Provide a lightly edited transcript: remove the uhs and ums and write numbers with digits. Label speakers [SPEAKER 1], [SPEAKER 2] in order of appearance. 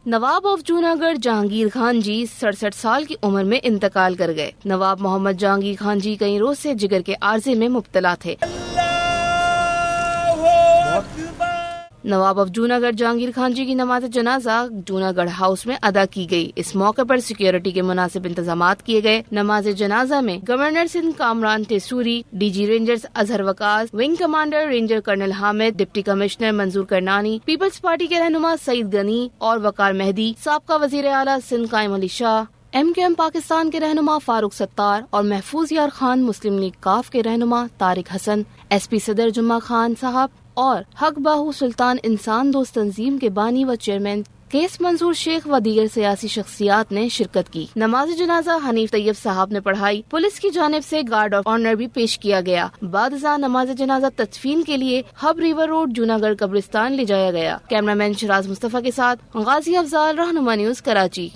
[SPEAKER 1] نواب of Junagadh Jahangir Khan جی 67 سال کی عمر میں انتقال کر گئے۔ نواب محمد جہانگیر خان جی کئی روز سے جگر کے عارضے میں مبتلا تھے۔ نواب آف جوناگڑھ جہانگیر خان جی کی نماز جنازہ جوناگڑھ ہاؤس میں ادا کی گئی۔ اس موقع پر سیکیورٹی کے مناسب انتظامات کیے گئے۔ نماز جنازہ میں governor Sindh Kamran Tessori, D G rangers Azhar Waqas, wing commander ranger colonel Hamid, deputy commissioner Manzoor Karnani, Peoples Party کے رہنما سعید غنی اور وقار مہدی، سابقہ وزیر اعلیٰ سندھ قائم علی شاہ، ایم پاکستان کے رہنما فاروق ستار اور محفوظ یار خان، مسلم لیگ کاف کے رہنما طارق حسن، ایس پی صدر جمعہ خان صاحب اور حق باہو سلطان انسان دوست تنظیم کے بانی و چیئرمین کیس منظور شیخ و دیگر سیاسی شخصیات نے شرکت کی۔ نماز جنازہ حنیف طیب صاحب نے پڑھائی۔ پولیس کی جانب سے گارڈ آف آنر بھی پیش کیا گیا۔ بعد ازاں نماز جنازہ تدفین کے لیے ہب ریور روڈ جوناگڑھ قبرستان لے جایا گیا۔ کیمرہ مین شراز مصطفیٰ کے ساتھ غازی افضال، رہنما نیوز، کراچی۔